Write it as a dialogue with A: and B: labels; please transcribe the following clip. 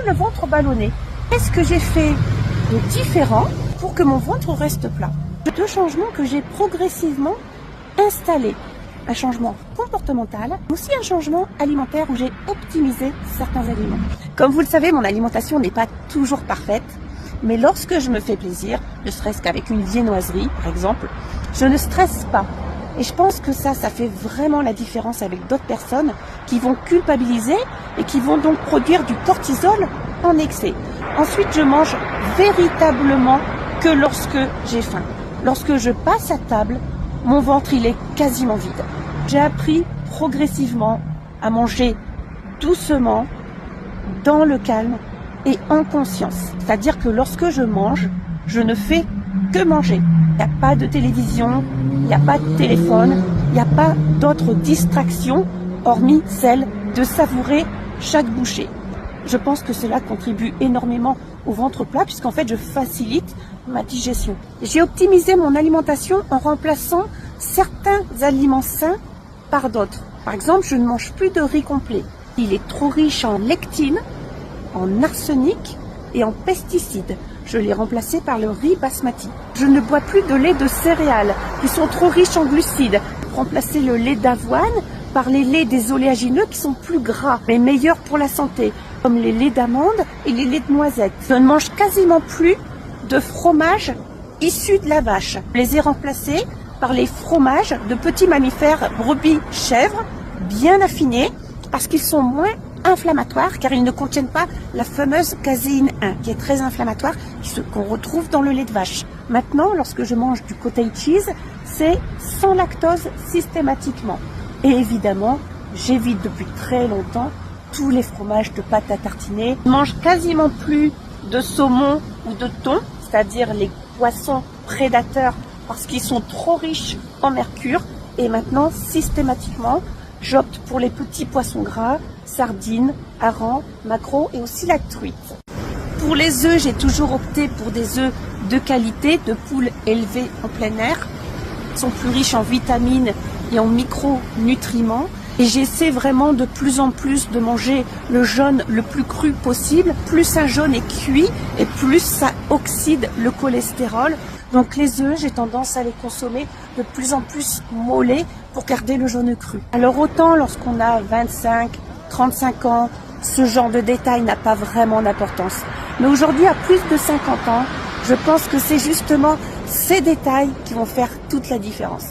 A: le ventre ballonné. Qu'est-ce que j'ai fait de différent pour que mon ventre reste plat? Deux changements que j'ai progressivement installés. Un changement comportemental, aussi un changement alimentaire où j'ai optimisé certains aliments. Comme vous le savez, mon alimentation n'est pas toujours parfaite, mais lorsque je me fais plaisir, ne serait-ce qu'avec une viennoiserie par exemple, je ne stresse pas. Et je pense que ça fait vraiment la différence avec d'autres personnes qui vont culpabiliser et qui vont donc produire du cortisol en excès. Ensuite, je mange véritablement que lorsque j'ai faim. Lorsque je passe à table, mon ventre il est quasiment vide. J'ai appris progressivement à manger doucement, dans le calme et en conscience. C'est-à-dire que lorsque je mange, je ne fais que manger. Il n'y a pas de télévision, il n'y a pas de téléphone, il n'y a pas d'autres distractions hormis celle de savourer chaque bouchée. Je pense que cela contribue énormément au ventre plat puisqu'en fait je facilite ma digestion. J'ai optimisé mon alimentation en remplaçant certains aliments sains par d'autres. Par exemple, je ne mange plus de riz complet. Il est trop riche en lectine, en arsenic et en pesticides. Je l'ai remplacé par le riz basmati. Je ne bois plus de lait de céréales qui sont trop riches en glucides. Remplacer le lait d'avoine par les laits des oléagineux qui sont plus gras mais meilleurs pour la santé, comme les laits d'amande et les laits de noisette. Je ne mange quasiment plus de fromage issus de la vache. Je les ai remplacés par les fromages de petits mammifères brebis chèvres bien affinés parce qu'ils sont moins inflammatoires car ils ne contiennent pas la fameuse caséine 1 qui est très inflammatoire, qu'on retrouve dans le lait de vache. Maintenant, lorsque je mange du cottage cheese, c'est sans lactose systématiquement. Et évidemment, j'évite depuis très longtemps tous les fromages de pâte à tartiner. Je ne mange quasiment plus de saumon ou de thon, c'est-à-dire les poissons prédateurs parce qu'ils sont trop riches en mercure. Et maintenant, systématiquement, j'opte pour les petits poissons gras, sardines, harengs, maquereaux et aussi la truite. Pour les œufs, j'ai toujours opté pour des œufs de qualité, de poules élevées en plein air. Ils sont plus riches en vitamines et en micronutriments. Et j'essaie vraiment de plus en plus de manger le jaune le plus cru possible. Plus un jaune est cuit et plus ça oxyde le cholestérol. Donc les œufs, j'ai tendance à les consommer de plus en plus mollets pour garder le jaune cru. Alors autant lorsqu'on a 25, 35 ans, ce genre de détail n'a pas vraiment d'importance. Mais aujourd'hui, à plus de 50 ans, je pense que c'est justement ces détails qui vont faire toute la différence.